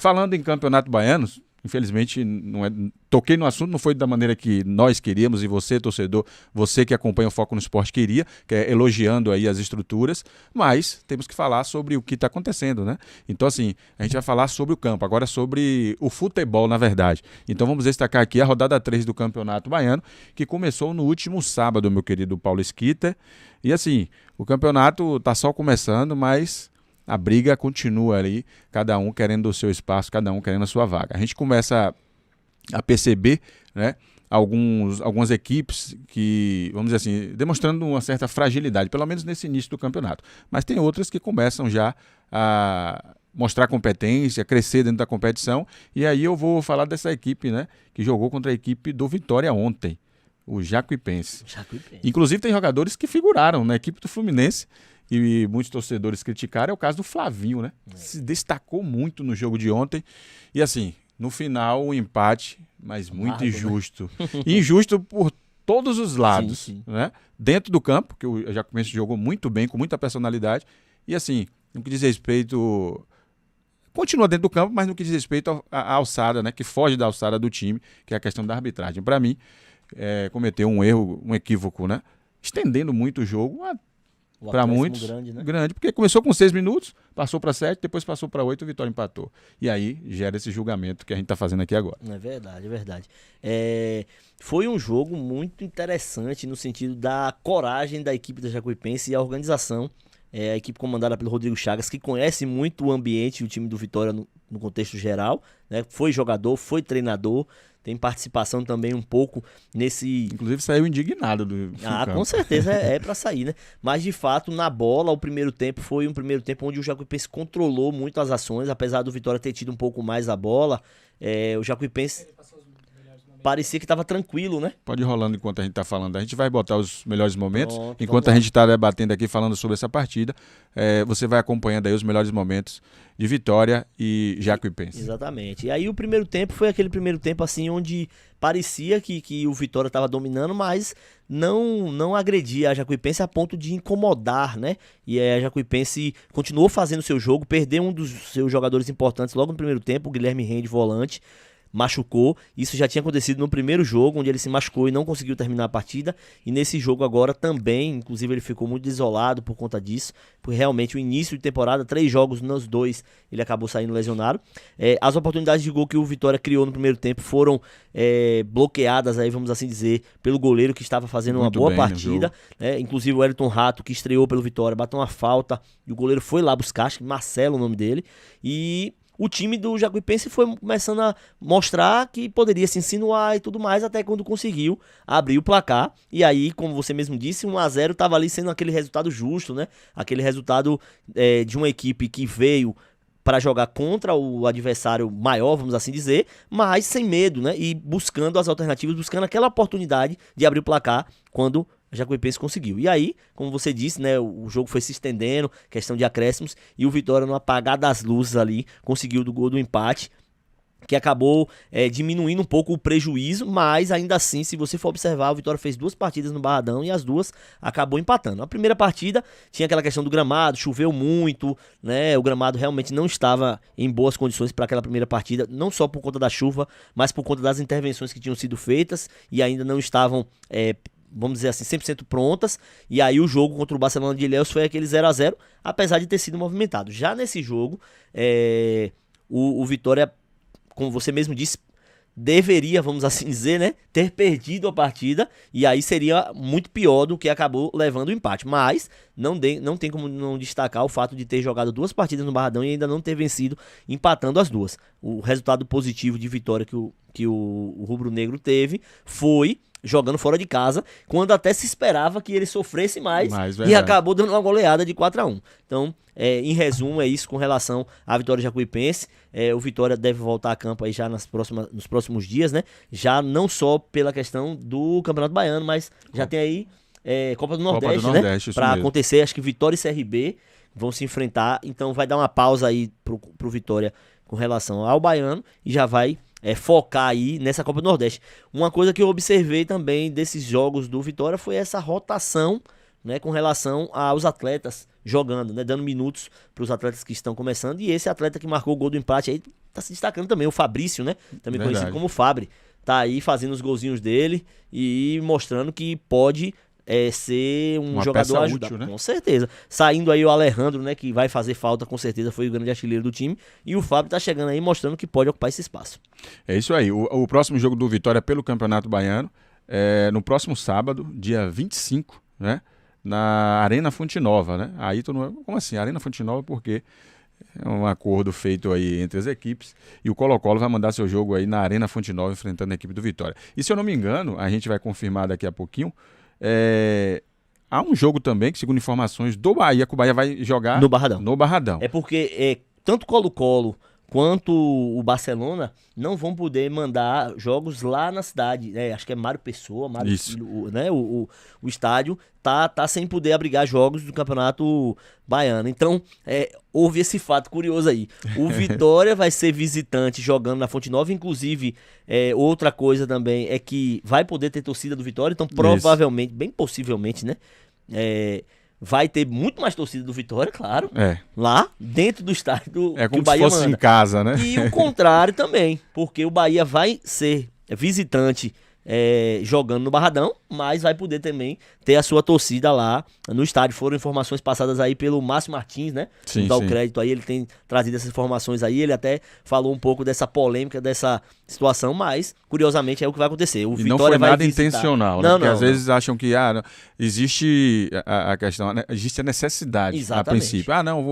falando em Campeonato Baiano, infelizmente, toquei no assunto, não foi da maneira que nós queríamos, e você, torcedor, você que acompanha o Foco no Esporte queria, que é elogiando aí as estruturas, mas temos que falar sobre o que está acontecendo, né? Então, assim, a gente vai falar sobre o campo, agora sobre o futebol, na verdade. Então, vamos destacar aqui a rodada 3 do Campeonato Baiano, que começou no último sábado, meu querido Paulo Esquita. E, assim, o campeonato está só começando, mas a briga continua ali, cada um querendo o seu espaço, cada um querendo a sua vaga. A gente começa a perceber, né, algumas equipes que, vamos dizer assim, demonstrando uma certa fragilidade, pelo menos nesse início do campeonato. Mas tem outras que começam já a mostrar competência, crescer dentro da competição. E aí eu vou falar dessa equipe, né, que jogou contra a equipe do Vitória ontem, o Jacuipense. Inclusive tem jogadores que figuraram na equipe do Fluminense, e muitos torcedores criticaram, é o caso do Flavinho, né? Se destacou muito no jogo de ontem. E assim, no final, um empate, mas muito injusto. Né? Injusto por todos os lados. Sim. Né? Dentro do campo, que o Jacuipense jogou muito bem, com muita personalidade. E assim, no que diz respeito... Continua dentro do campo, mas no que diz respeito à alçada, né? Que foge da alçada do time, que é a questão da arbitragem. Para mim, cometeu um erro, um equívoco, né? Estendendo muito o jogo, para muitos, grande, porque começou com 6 minutos, passou para 7, depois passou para 8 e o Vitória empatou. E aí gera esse julgamento que a gente está fazendo aqui agora. É verdade, é verdade. Foi um jogo muito interessante no sentido da coragem da equipe da Jacuipense e a organização. A equipe comandada pelo Rodrigo Chagas, que conhece muito o ambiente e o time do Vitória no contexto geral, né? Foi jogador, foi treinador, tem participação também um pouco nesse... Inclusive saiu indignado do campo. Com certeza é para sair, né? Mas de fato, na bola, o primeiro tempo foi um primeiro tempo onde o Jacuipense controlou muito as ações, apesar do Vitória ter tido um pouco mais a bola, o Jacuipense parecia que estava tranquilo, né? Pode ir rolando enquanto a gente está falando. A gente vai botar os melhores momentos. Pronto, enquanto a gente está debatendo aqui, falando sobre essa partida, você vai acompanhando aí os melhores momentos de Vitória e Jacuipense. Exatamente. E aí o primeiro tempo foi aquele primeiro tempo assim onde parecia que o Vitória estava dominando, mas não agredia a Jacuipense a ponto de incomodar, né? E a Jacuipense continuou fazendo seu jogo, perdeu um dos seus jogadores importantes logo no primeiro tempo, o Guilherme Rende, volante, machucou. Isso já tinha acontecido no primeiro jogo, onde ele se machucou e não conseguiu terminar a partida. E nesse jogo agora também, inclusive ele ficou muito desolado por conta disso, porque realmente o início de temporada, 3 jogos nos 2, ele acabou saindo lesionado. As oportunidades de gol que o Vitória criou no primeiro tempo foram bloqueadas, aí, vamos assim dizer, pelo goleiro que estava fazendo muito uma boa partida. Inclusive o Elton Rato, que estreou pelo Vitória, bateu uma falta e o goleiro foi lá buscar, acho que Marcelo é o nome dele. E o time do Jacuipense foi começando a mostrar que poderia se insinuar e tudo mais, até quando conseguiu abrir o placar. E aí, como você mesmo disse, 1-0 estava ali sendo aquele resultado justo, né? Aquele resultado de uma equipe que veio para jogar contra o adversário maior, vamos assim dizer, mas sem medo, né? E buscando as alternativas, buscando aquela oportunidade de abrir o placar quando a Jacuipense conseguiu. E aí, como você disse, né, o jogo foi se estendendo, questão de acréscimos, e o Vitória, no apagar das luzes ali, conseguiu o gol do empate, que acabou diminuindo um pouco o prejuízo, mas ainda assim, se você for observar, o Vitória fez 2 partidas no Barradão e as 2 acabou empatando. A primeira partida tinha aquela questão do gramado, choveu muito, né? O gramado realmente não estava em boas condições para aquela primeira partida, não só por conta da chuva, mas por conta das intervenções que tinham sido feitas e ainda não estavam vamos dizer assim, 100% prontas, e aí o jogo contra o Barcelona de Ilhéus foi aquele 0-0, apesar de ter sido movimentado. Já nesse jogo, o Vitória, como você mesmo disse, deveria, vamos assim dizer, né, ter perdido a partida, e aí seria muito pior do que acabou levando o empate, mas não tem como não destacar o fato de ter jogado 2 partidas no Barradão e ainda não ter vencido, empatando as 2. O resultado positivo de vitória que o Rubro Negro teve foi jogando fora de casa, quando até se esperava que ele sofresse mais e acabou dando uma goleada de 4-1. Então, em resumo, é isso com relação à Vitória Jacuipense. O Vitória deve voltar a campo aí já nos próximos dias, né? Já não só pela questão do Campeonato Baiano, mas já tem aí Copa do Nordeste, né? Para acontecer, acho que Vitória e CRB vão se enfrentar, então vai dar uma pausa aí pro Vitória com relação ao Baiano e já vai focar aí nessa Copa do Nordeste. Uma coisa que eu observei também desses jogos do Vitória foi essa rotação, né, com relação aos atletas jogando, né, dando minutos para os atletas que estão começando, e esse atleta que marcou o gol do empate aí tá se destacando também. O Fabrício, né? Também Verdade. conhecido como Fabri. Tá aí fazendo os golzinhos dele e mostrando que pode ser um Uma jogador peça ajudar. útil, né? Com certeza. Saindo aí o Alejandro, né? Que vai fazer falta, com certeza, foi o grande artilheiro do time. E o Fábio tá chegando aí mostrando que pode ocupar esse espaço. É isso aí. O próximo jogo do Vitória pelo Campeonato Baiano é no próximo sábado, dia 25, né? Na Arena Fonte Nova, né? Aí tu não... Como assim? Arena Fonte Nova porque é um acordo feito aí entre as equipes e o Colo-Colo vai mandar seu jogo aí na Arena Fonte Nova enfrentando a equipe do Vitória. E se eu não me engano, a gente vai confirmar daqui a pouquinho, há um jogo também que, segundo informações do Bahia, que o Bahia vai jogar No Barradão. no Barradão. É porque tanto Colo-Colo quanto o Barcelona não vão poder mandar jogos lá na cidade. Acho que é Mário Pessoa, Isso. né? O estádio tá sem poder abrigar jogos do Campeonato Baiano. Então, houve esse fato curioso aí. O Vitória vai ser visitante jogando na Fonte Nova. Inclusive, outra coisa também é que vai poder ter torcida do Vitória. Então, provavelmente, bem possivelmente, né? Vai ter muito mais torcida do Vitória, claro. Lá, dentro do estádio É que o como se Bahia fosse manda. em casa, né? E o contrário também, porque o Bahia vai ser visitante jogando no Barradão, mas vai poder também ter a sua torcida lá no estádio. Foram informações passadas aí pelo Márcio Martins, né? Sim, Dá o sim. crédito aí, ele tem trazido essas informações aí, ele até falou um pouco dessa polêmica, dessa situação, mas, curiosamente, é o que vai acontecer. O E Vitória não foi vai nada visitar. intencional, né? Não, Porque não, às vezes acham que não, existe a questão, né? Existe a necessidade, a Exatamente. princípio. Não,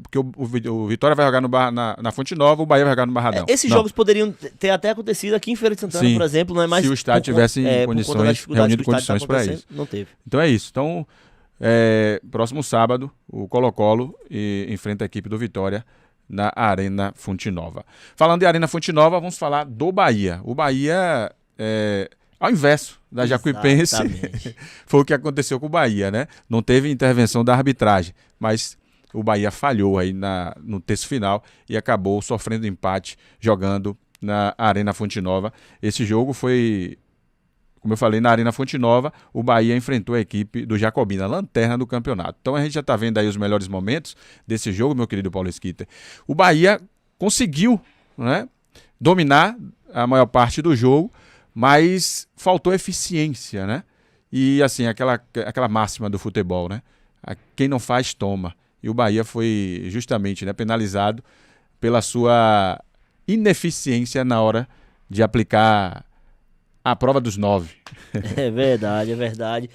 porque o Vitória vai jogar na Fonte Nova, o Bahia vai jogar no Barradão. Esses Não. jogos poderiam ter até acontecido aqui em Feira de Santana, Sim. por exemplo, não é mais Se o estádio tivesse por condições, conta das dificuldades reunido que o estádio condições tá para acontecendo, isso. não teve. Então é isso. Então, próximo sábado, o Colo-Colo enfrenta a equipe do Vitória na Arena Fonte Nova. Falando de Arena Fonte Nova, vamos falar do Bahia. O Bahia, ao inverso da Jacuipense, Exatamente. foi o que aconteceu com o Bahia, né? Não teve intervenção da arbitragem, mas o Bahia falhou aí no terço final e acabou sofrendo empate jogando na Arena Fonte Nova. Esse jogo foi, como eu falei, na Arena Fonte Nova, o Bahia enfrentou a equipe do Jacobina, a lanterna do campeonato. Então a gente já está vendo aí os melhores momentos desse jogo, meu querido Paulo Esquita. O Bahia conseguiu, né, dominar a maior parte do jogo, mas faltou eficiência, né? E assim, aquela máxima do futebol, né? Quem não faz, toma. E o Bahia foi justamente, né, penalizado pela sua ineficiência na hora de aplicar a prova dos 9. É verdade, é verdade.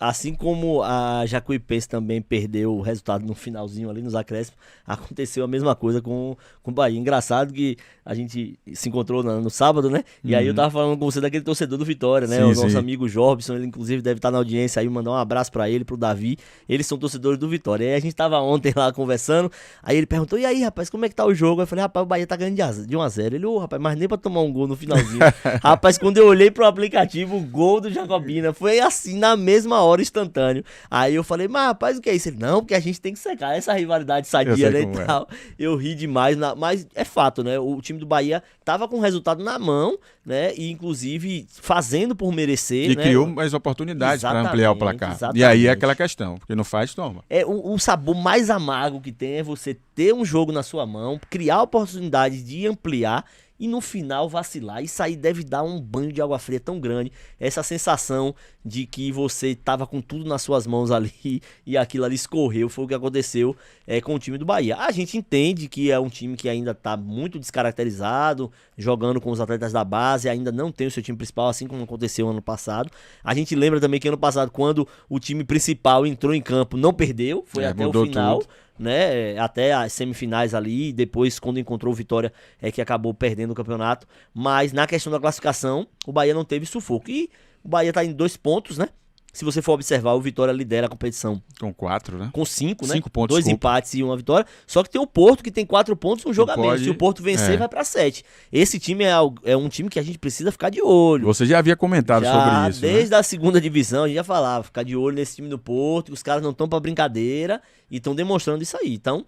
Assim como a Jacuipense também perdeu o resultado no finalzinho ali, nos acréscimos, aconteceu a mesma coisa com o Bahia. Engraçado que a gente se encontrou no sábado, né? E aí eu tava falando com você daquele torcedor do Vitória, né? Sim, O nosso sim. amigo Jorbson, ele inclusive deve estar na audiência aí, mandar um abraço pra ele, pro Davi. Eles são torcedores do Vitória. E aí a gente tava ontem lá conversando, aí ele perguntou, e aí, rapaz, como é que tá o jogo? Eu falei, rapaz, o Bahia tá ganhando de 1-0. Ele, rapaz, mas nem pra tomar um gol no finalzinho. Rapaz, quando eu olhei pro aplicativo, o gol do Jacobina foi assim, na mesma hora, instantâneo. Aí eu falei, mas rapaz, o que é isso? Ele, não, porque a gente tem que secar essa rivalidade sadia, sei né, como e é. tal. Eu ri demais, mas é fato, né? O time do Bahia tava com o resultado na mão, né? E inclusive fazendo por merecer, E né? criou mais oportunidades para ampliar o placar. Exatamente. E aí é aquela questão, porque não faz, toma. O sabor mais amargo que tem é você ter um jogo na sua mão, criar oportunidade de ampliar e no final vacilar. Isso aí deve dar um banho de água fria tão grande. Essa sensação de que você estava com tudo nas suas mãos ali e aquilo ali escorreu, foi o que aconteceu com o time do Bahia. A gente entende que é um time que ainda está muito descaracterizado, jogando com os atletas da base, ainda não tem o seu time principal, assim como aconteceu ano passado. A gente lembra também que ano passado, quando o time principal entrou em campo, não perdeu, foi até o mudou final. tudo. Né, até as semifinais ali, e depois quando encontrou o Vitória que acabou perdendo o campeonato, mas na questão da classificação, o Bahia não teve sufoco, e o Bahia tá em 2 pontos, né, se você for observar, o Vitória lidera a competição Com 4, né? com 5, né, 5 pontos, 2 desculpa. empates e 1 vitória, só que tem o Porto que tem 4 pontos, um jogo a menos, pode- se o Porto vencer vai pra 7, esse time é um time que a gente precisa ficar de olho. Você já havia comentado Já, sobre isso, né? desde a segunda divisão, a gente já falava, ficar de olho nesse time do Porto, que os caras não estão pra brincadeira e estão demonstrando isso aí. Então,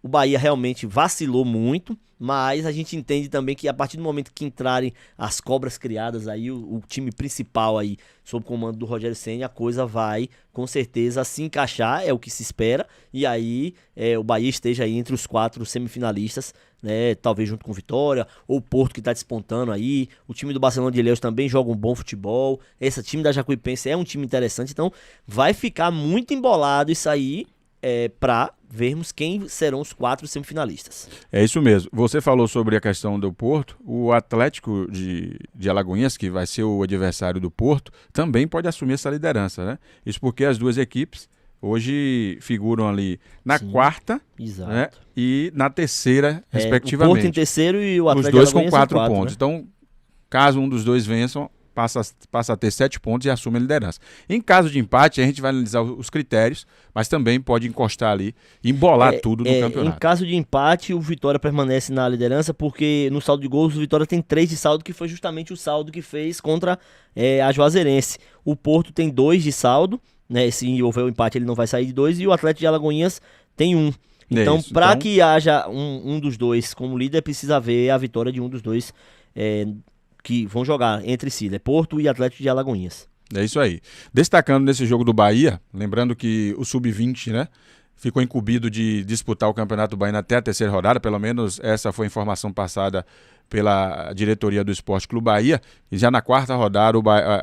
O Bahia realmente vacilou muito, mas a gente entende também que a partir do momento que entrarem as cobras criadas aí, o time principal aí, sob o comando do Rogério Ceni, a coisa vai com certeza se encaixar, é o que se espera, e aí o Bahia esteja aí entre os 4 semifinalistas, né, talvez junto com o Vitória, ou o Porto que tá despontando aí, o time do Barcelona de Ilhéus também joga um bom futebol, esse time da Jacuipense é um time interessante, então vai ficar muito embolado isso aí, para vermos quem serão os 4 semifinalistas. É isso mesmo. Você falou sobre a questão do Porto. O Atlético de Alagoinhas, que vai ser o adversário do Porto, também pode assumir essa liderança, né? Isso porque as duas equipes hoje figuram ali na quarta, né, e na terceira, respectivamente. O Porto em terceiro e o Atlético de Alagoinhas com 4 pontos. Né? Então, caso um dos dois vençam, passa a ter 7 pontos e assume a liderança. Em caso de empate, a gente vai analisar os critérios, mas também pode encostar ali e embolar tudo no campeonato. Em caso de empate, o Vitória permanece na liderança, porque no saldo de gols, o Vitória tem 3 de saldo, que foi justamente o saldo que fez contra a Juazeirense. O Porto tem 2 de saldo, né? Se houver o empate, ele não vai sair de 2, e o Atlético de Alagoinhas tem 1. Então, para que haja um dos dois como líder, precisa haver a vitória de um dos dois que vão jogar entre si, né? Porto e Atlético de Alagoinhas. É isso aí. Destacando nesse jogo do Bahia, lembrando que o Sub-20, né, ficou incumbido de disputar o Campeonato Baiano até a terceira rodada, pelo menos essa foi a informação passada pela diretoria do Esporte Clube Bahia, e já na quarta rodada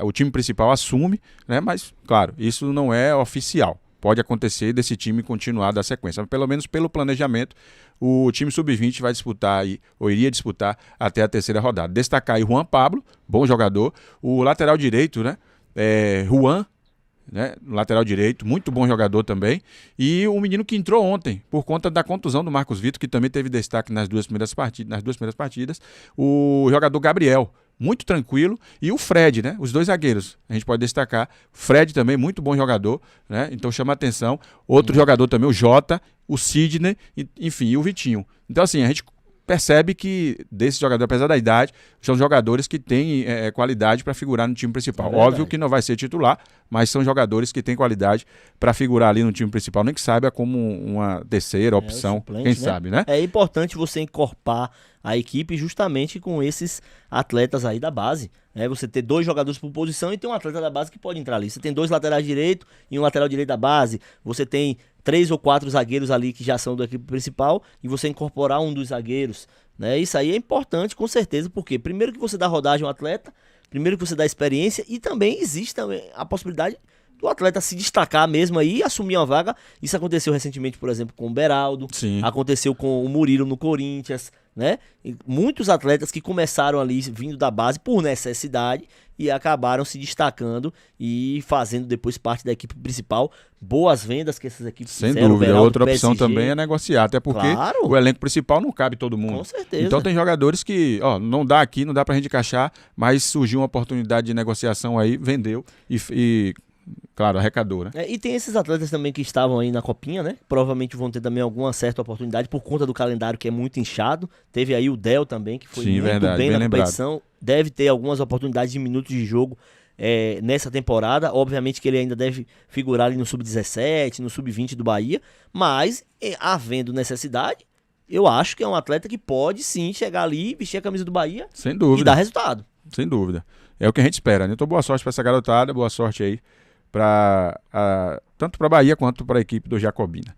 o time principal assume, né, mas, claro, isso não é oficial. Pode acontecer desse time continuar da sequência, mas pelo menos pelo planejamento, o time Sub-20 vai disputar aí, ou iria disputar até a terceira rodada. Destacar aí Juan Pablo, bom jogador, o lateral direito, né, Juan, né, lateral direito, muito bom jogador também, e o menino que entrou ontem, por conta da contusão do Marcos Vitor, que também teve destaque nas duas primeiras partidas, o jogador Gabriel, muito tranquilo, e o Fred, né? Os 2 zagueiros, a gente pode destacar. Fred também, muito bom jogador, né? Então chama a atenção. Outro jogador também, o Jota, o Sidney, enfim, e o Vitinho. Então assim, a gente percebe que desses jogadores, apesar da idade, são jogadores que têm qualidade para figurar no time principal. Óbvio que não vai ser titular, mas são jogadores que têm qualidade para figurar ali no time principal, nem que saiba como uma terceira opção, suplente, quem né? sabe, né? É importante você encorpar a equipe justamente com esses atletas aí da base. Você ter 2 jogadores por posição e ter um atleta da base que pode entrar ali. Você tem 2 laterais direitos e um lateral direito da base. Você tem 3 ou 4 zagueiros ali que já são da equipe principal e você incorporar um dos zagueiros. Né? Isso aí é importante, com certeza, porque primeiro que você dá rodagem ao atleta, primeiro que você dá experiência e também existe também a possibilidade do atleta se destacar mesmo aí e assumir uma vaga. Isso aconteceu recentemente, por exemplo, com o Beraldo. Sim. Aconteceu com o Murilo no Corinthians, né? E muitos atletas que começaram ali vindo da base por necessidade e acabaram se destacando e fazendo depois parte da equipe principal. Boas vendas que essas equipes Sem fizeram. dúvida, Beraldo, outra opção PSG. também é negociar, até porque o elenco principal não cabe todo mundo. Com certeza. Então tem jogadores que, não dá aqui, não dá pra gente encaixar, mas surgiu uma oportunidade de negociação aí, vendeu e claro, arrecadou, né? E tem esses atletas também que estavam aí na Copinha, né? Provavelmente vão ter também alguma certa oportunidade por conta do calendário que é muito inchado. Teve aí o Del também, que foi muito bem na competição. Deve ter algumas oportunidades de minutos de jogo nessa temporada. Obviamente que ele ainda deve figurar ali no Sub-17, no Sub-20 do Bahia. Mas, havendo necessidade, eu acho que é um atleta que pode sim chegar ali, vestir a camisa do Bahia Sem dúvida. E dar resultado. Sem dúvida. É o que a gente espera, né? Então boa sorte para essa garotada, boa sorte aí tanto para a Bahia quanto para a equipe do Jacobina.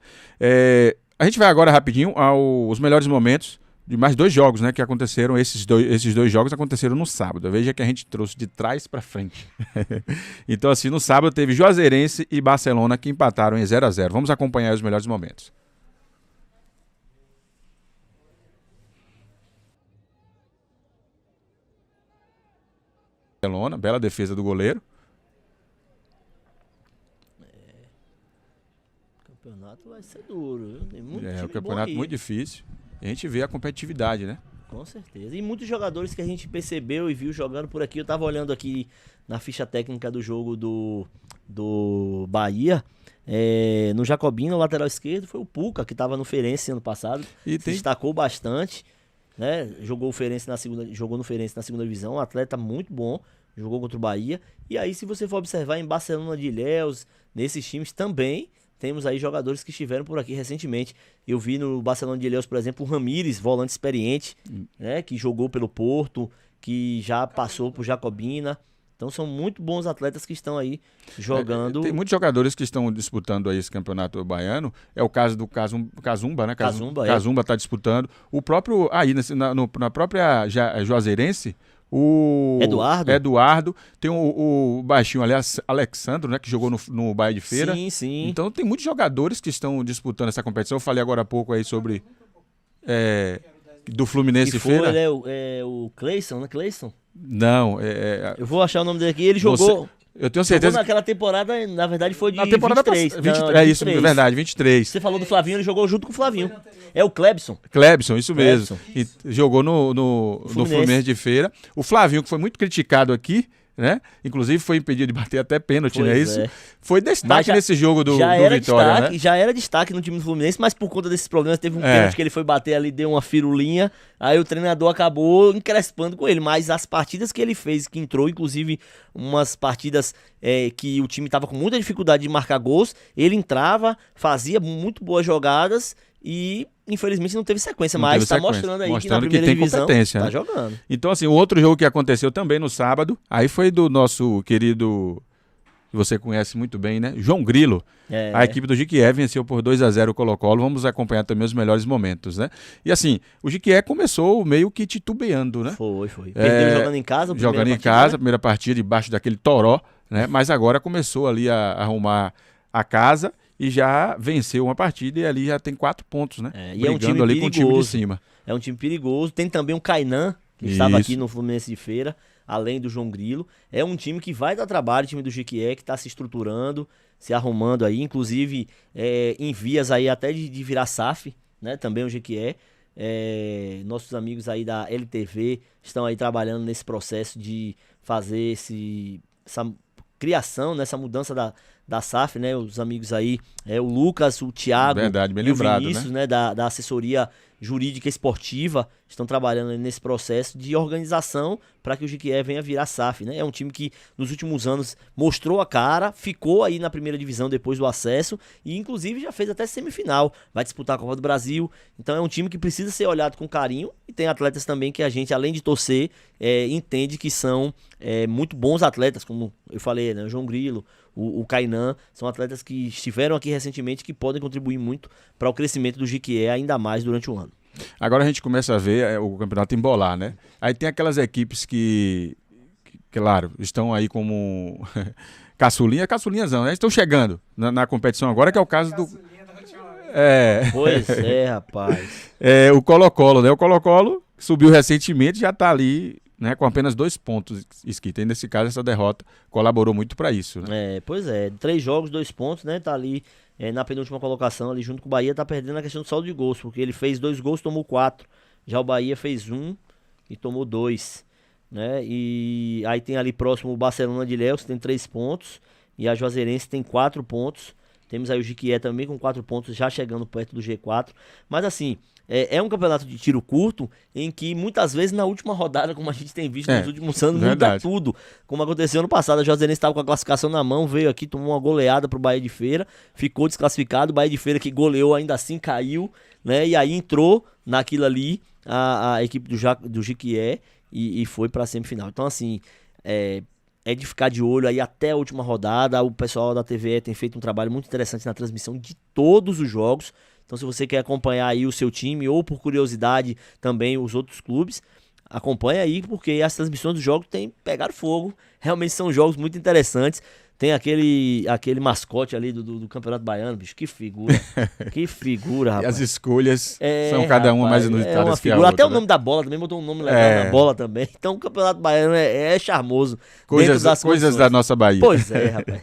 A gente vai agora rapidinho aos melhores momentos de mais 2 jogos, né, que aconteceram. Esses dois jogos aconteceram no sábado. Veja que a gente trouxe de trás para frente. Então assim, no sábado teve Juazeirense e Barcelona que empataram em 0-0. Vamos acompanhar os melhores momentos. Barcelona, bela defesa do goleiro. O campeonato vai ser duro, viu? Tem muito time o campeonato muito difícil. E a gente vê a competitividade, né? Com certeza. E muitos jogadores que a gente percebeu e viu jogando por aqui. Eu tava olhando aqui na ficha técnica do jogo do Bahia. No Jacobina, o lateral esquerdo, foi o Puca, que tava no Feirense ano passado. Se destacou bastante. Né? Jogou no Feirense na segunda divisão. Um atleta muito bom. Jogou contra o Bahia. E aí, se você for observar em Barcelona de Ilhéus, nesses times também, temos aí jogadores que estiveram por aqui recentemente. Eu vi no Barcelona de Ilhéus, por exemplo, o Ramires, volante experiente, né, que jogou pelo Porto, que já passou por Jacobina. Então são muito bons atletas que estão aí jogando. Tem muitos jogadores que estão disputando aí esse campeonato baiano. É o caso do Cazumba, né? Cazumba está disputando. O próprio, aí na própria Juazeirense, o Eduardo, tem o baixinho, aliás, Alexandro, né, que jogou no Bahia de Feira. Sim, sim. Então tem muitos jogadores que estão disputando essa competição. Eu falei agora há pouco aí sobre do Fluminense de Feira. O Cleison, né? Cleison? Não, eu vou achar o nome dele aqui. Ele jogou. Eu tenho certeza. Jogou naquela temporada, na verdade, foi de na temporada 23. É isso, é verdade, 23. Você falou do Flavinho, ele jogou junto com o Flavinho. É o Clebson. Isso mesmo. E jogou no Fluminense de Feira. O Flavinho, que foi muito criticado aqui, né? Inclusive foi impedido de bater até pênalti, não é isso? Foi destaque nesse jogo do Vitória, destaque, né? Já era destaque no time do Fluminense, mas por conta desses problemas teve um pênalti que ele foi bater ali, deu uma firulinha, aí o treinador acabou encrespando com ele, mas as partidas que ele fez, que entrou, inclusive umas partidas que o time tava com muita dificuldade de marcar gols, ele entrava, fazia muito boas jogadas e infelizmente não teve sequência, mas tá mostrando aí que na primeira divisão competência, tá né? jogando. Então assim, o outro jogo que aconteceu também no sábado, aí foi do nosso querido, que você conhece muito bem, né? João Grilo. A equipe do Jequié venceu por 2-0 o Colo-Colo. Vamos acompanhar também os melhores momentos, né? E assim, o Jequié começou meio que titubeando, né? Foi. Perdeu jogando em casa, a primeira partida, debaixo daquele toró, né? Mas agora começou ali a arrumar a casa e já venceu uma partida e ali já tem 4 pontos, né? E é um time ali perigoso. Com o time de cima. É um time perigoso. Tem também o Kainan, que estava aqui no Fluminense de Feira, além do João Grilo. É um time que vai dar trabalho, o time do Jequié, que está se estruturando, se arrumando aí, inclusive em vias aí até de virar SAF, né? Também o Jequié. Nossos amigos aí da LTV estão aí trabalhando nesse processo de fazer essa criação, nessa mudança da SAF, né? Os amigos aí, o Lucas, o Thiago, verdade, bem e o lembrado, Vinícius, né? Da assessoria jurídica esportiva, estão trabalhando nesse processo de organização para que o Jequié venha virar SAF, né? É um time que nos últimos anos mostrou a cara, ficou aí na primeira divisão depois do acesso e inclusive já fez até semifinal, vai disputar a Copa do Brasil. Então é um time que precisa ser olhado com carinho e tem atletas também que a gente, além de torcer, entende que são muito bons atletas, como eu falei, né? O João Grilo, o Kainan, são atletas que estiveram aqui recentemente que podem contribuir muito para o crescimento do Jequié ainda mais durante o ano. Agora a gente começa a ver o campeonato embolar, né? Aí tem aquelas equipes que claro, estão aí como caçulinhazão, né? Estão chegando na competição agora, que é o caso do... Pois rapaz. O Colo-Colo, né? O Colo-Colo subiu recentemente, já está ali, né, com apenas 2 pontos, Esquita. E nesse caso, essa derrota colaborou muito para isso, né? Pois é. 3 jogos, 2 pontos, né? Tá ali na penúltima colocação, ali junto com o Bahia, tá perdendo a questão do saldo de gols, porque ele fez 2 gols, tomou 4. Já o Bahia fez 1 e tomou 2, né? E aí tem ali próximo o Barcelona de Ilhéus, tem 3 pontos, e a Juazeirense tem 4 pontos. Temos aí o Jequié também com 4 pontos, já chegando perto do G4. Mas assim, é um campeonato de tiro curto em que muitas vezes na última rodada, como a gente tem visto nos últimos anos, muda tudo. Como aconteceu no passado, a Juazeirense estava com a classificação na mão, veio aqui, tomou uma goleada pro Bahia de Feira, ficou desclassificado. O Bahia de Feira que goleou ainda assim caiu, né? E aí entrou naquilo ali a equipe do Jequié e foi pra semifinal. Então assim, é de ficar de olho aí até a última rodada. O pessoal da TVE tem feito um trabalho muito interessante na transmissão de todos os jogos. Então se você quer acompanhar aí o seu time ou por curiosidade também os outros clubes, acompanha aí, porque as transmissões dos jogos pegaram fogo. Realmente são jogos muito interessantes. Tem aquele mascote ali do Campeonato Baiano, bicho, que figura. Que figura, rapaz. E as escolhas são cada uma mais inusitadas que a outra. Até o nome da bola também, botou um nome legal na bola também. Então o Campeonato Baiano é charmoso. Coisas da nossa Bahia. Pois é, rapaz.